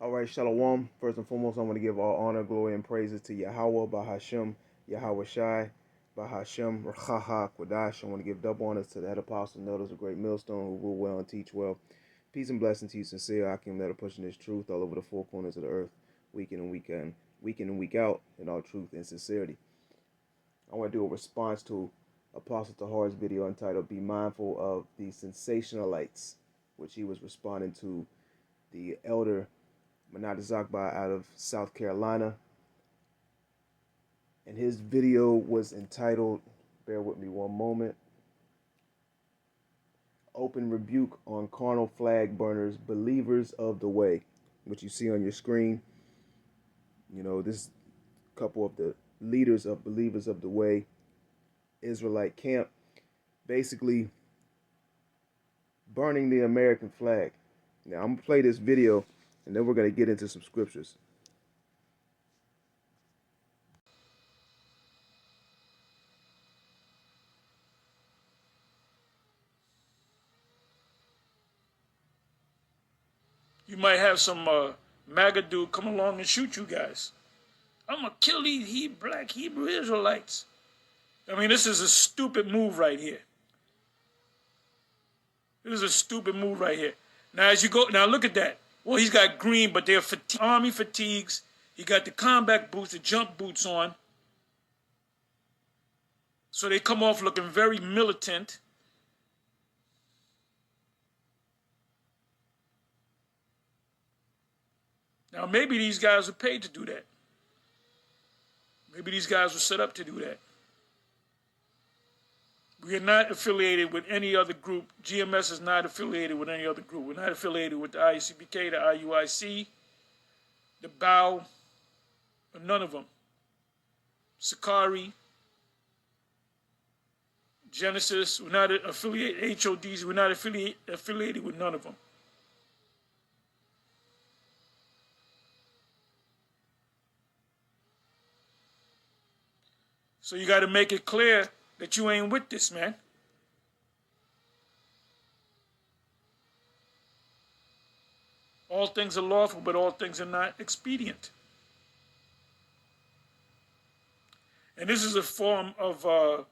All right, Shalom. First and foremost, I want to give all honor, glory, and praises to Yahweh, Bahashem, Yahweh Shai, Bahashem, Rachaha, Quadash. I want to give double honors to the head apostle, elders of Great Millstone, who rule well and teach well. Peace and blessing to you, sincere Akim, that are pushing this truth all over the four corners of the earth, week in and week in and week out, in all truth and sincerity. I want to do a response to Apostle Tahar's video entitled "Be Mindful of the Sensationalites," which he was responding to the elder Manada Zakba out of South Carolina. And his video was entitled, bear with me one moment, "Open Rebuke on Carnal Flag Burners, Believers of the Way," which you see on your screen. You know, this couple of the leaders of Believers of the Way, Israelite camp, basically burning the American flag. Now, I'm going to play this video, and then we're going to get into some scriptures. You might have some MAGA dude come along and shoot you guys. I'm going to kill these black Hebrew Israelites. I mean, this is a stupid move right here. This is a stupid move right here. Now, as you go, now look at that. Well, he's got green, but they're army fatigues. He got the combat boots, the jump boots on. So they come off looking very militant. Now, maybe these guys were paid to do that. Maybe these guys were set up to do that. We are not affiliated with any other group. GMS is not affiliated with any other group. We're not affiliated with the IUCBK, the IUIC, the BOW, or none of them. Sakari, Genesis, we're not affiliated, HODs, we're not affiliated with none of them. So you got to make it clear that you ain't with this, man. All things are lawful, but all things are not expedient. And this is a form of, what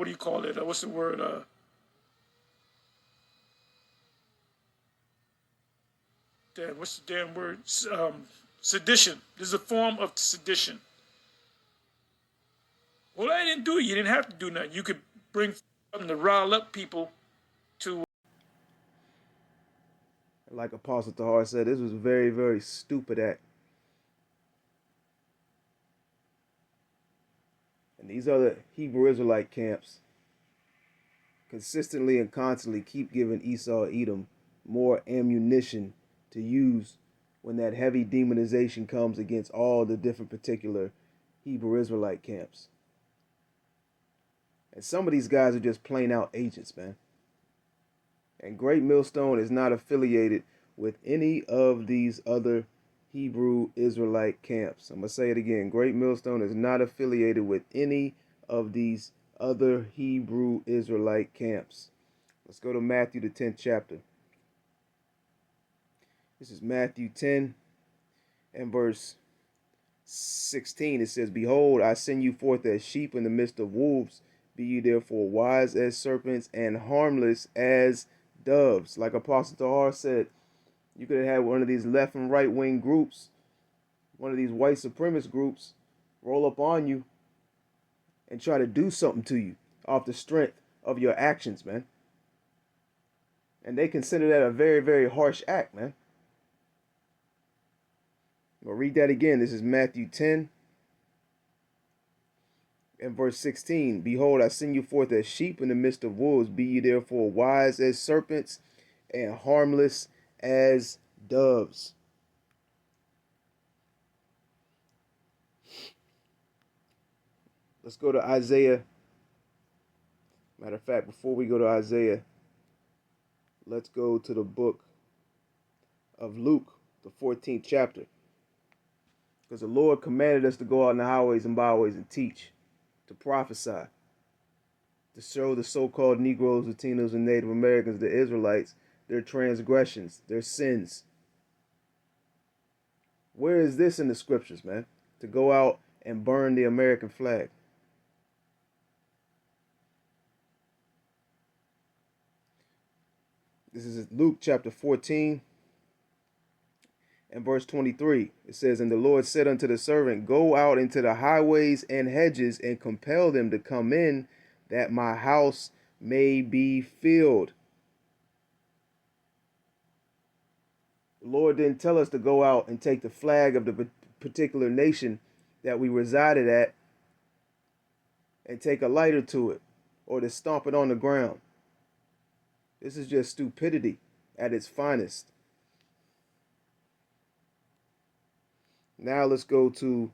do you call it? What's the word? What's the damn word? Sedition. This is a form of sedition. Well, I didn't do it. You didn't have to do nothing. You could bring something to rile up people to. Like Apostle Tahar said, this was a very, very stupid act. And these other Hebrew Israelite camps consistently and constantly keep giving Esau Edom more ammunition to use when that heavy demonization comes against all the different particular Hebrew Israelite camps. And some of these guys are just plain out agents, man. And Great Millstone is not affiliated with any of these other Hebrew Israelite camps. I'm going to say it again. Great Millstone is not affiliated with any of these other Hebrew Israelite camps. Let's go to Matthew, the 10th chapter. This is Matthew 10 and verse 16. It says, "Behold, I send you forth as sheep in the midst of wolves. Be ye therefore wise as serpents and harmless as doves." Like Apostle Tahar said, you could have had one of these left and right wing groups, one of these white supremacist groups, roll up on you and try to do something to you off the strength of your actions, man. And they consider that a very, very harsh act, man. I'll read that again. This is Matthew 10 and verse 16. "Behold, I send you forth as sheep in the midst of wolves. Be ye therefore wise as serpents and harmless as doves." Let's go to Isaiah. Matter of fact, before we go to Isaiah, let's go to the book of Luke, the 14th chapter. Because the Lord commanded us to go out in the highways and byways and teach, to prophesy, to show the so-called Negroes, Latinos, and Native Americans, the Israelites, their transgressions, their sins, Where is this in the scriptures, man? To go out and burn the American flag. This is Luke chapter 14 and verse 23. It says, "And the Lord said unto the servant, Go out into the highways and hedges and compel them to come in, that my house may be filled." The Lord didn't tell us to go out and take the flag of the particular nation that we resided at and take a lighter to it or to stomp it on the ground. This is just stupidity at its finest. Now let's go to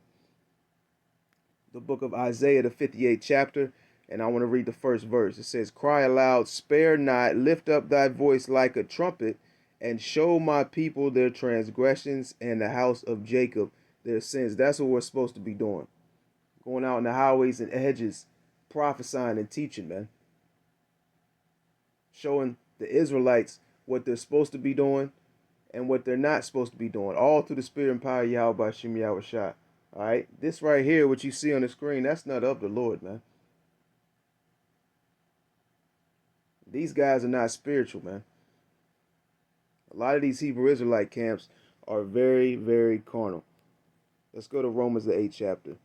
the book of Isaiah, the 58th chapter, and I want to read the first verse. It says, "Cry aloud, spare not, lift up thy voice like a trumpet, and show my people their transgressions and the house of Jacob their sins." That's what we're supposed to be doing. Going out in the highways and hedges, prophesying and teaching, man. Showing the Israelites what they're supposed to be doing and what they're not supposed to be doing, all through the spirit and power of Yahweh by Shem Yahweh Shai. All right, this right here, what you see on the screen, that's not of the Lord, man. These guys are not spiritual, man. A lot of these Hebrew Israelite camps are very, very carnal. Let's go to Romans, the 8th chapter.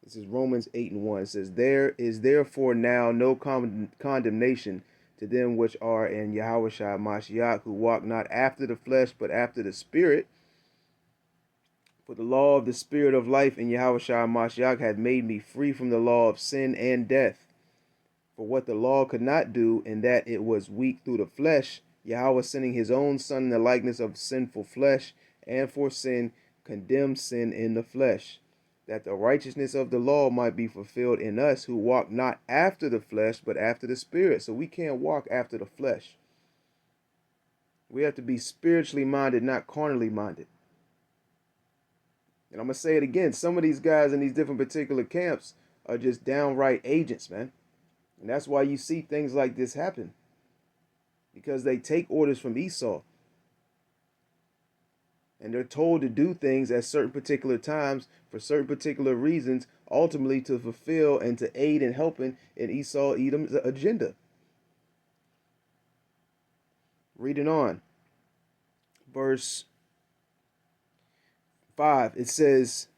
This is Romans 8 and 1. It says, "There is therefore now no condemnation to them which are in Yahweh Shai Mashiach, who walk not after the flesh, but after the Spirit. For the law of the Spirit of life in Yahweh Shai Mashiach had made me free from the law of sin and death. For what the law could not do, in that it was weak through the flesh, Yahweh sending his own Son in the likeness of sinful flesh, and for sin, condemned sin in the flesh, that the righteousness of the law might be fulfilled in us who walk not after the flesh, but after the Spirit." So we can't walk after the flesh. We have to be spiritually minded, not carnally minded. And I'm going to say it again. Some of these guys in these different particular camps are just downright agents, man. And that's why you see things like this happen. Because they take orders from Esau. And they're told to do things at certain particular times for certain particular reasons, ultimately to fulfill and to aid in helping in Esau Edom's agenda. Reading on. Verse 5, it says,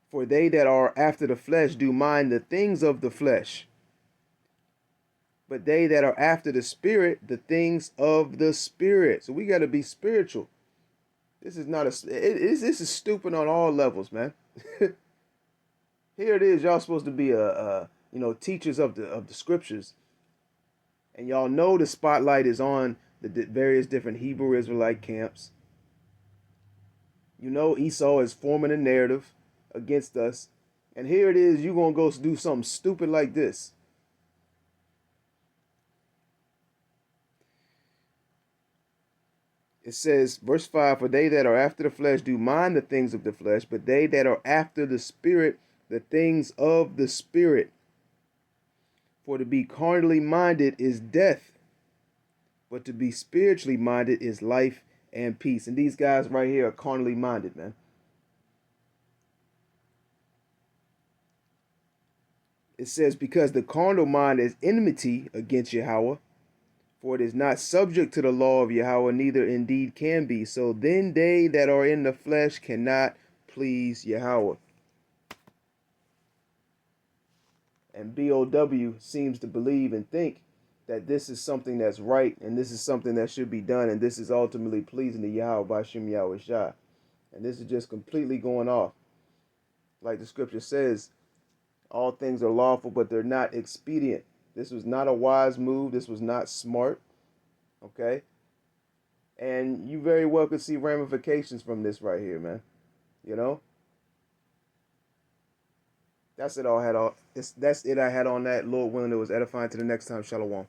"For they that are after the flesh do mind the things of the flesh, but they that are after the Spirit, the things of the Spirit." So we got to be spiritual. This is not this is stupid on all levels, man. Here it is, y'all supposed to be teachers of the scriptures, and y'all know the spotlight is on the various different Hebrew Israelite camps. You know Esau is forming a narrative against us, and here it is, you gonna go do something stupid like this. It says, verse 5, "For they that are after the flesh do mind the things of the flesh, but they that are after the Spirit, the things of the Spirit. For to be carnally minded is death, but to be spiritually minded is life and peace." And these guys right here are carnally minded, man. It says, "Because the carnal mind is enmity against Yahweh, for it is not subject to the law of Yahweh, neither indeed can be. So then they that are in the flesh cannot please Yahweh." And BOW seems to believe and think that this is something that's right, and this is something that should be done, and this is ultimately pleasing to Yahweh by Shem Yahweh Shai. And this is just completely going off. Like the scripture says, all things are lawful, but they're not expedient. This was not a wise move. This was not smart. Okay? And you very well could see ramifications from this right here, man. You know? That's it I had on that. Lord willing, it was edifying. To the next time. Shalom.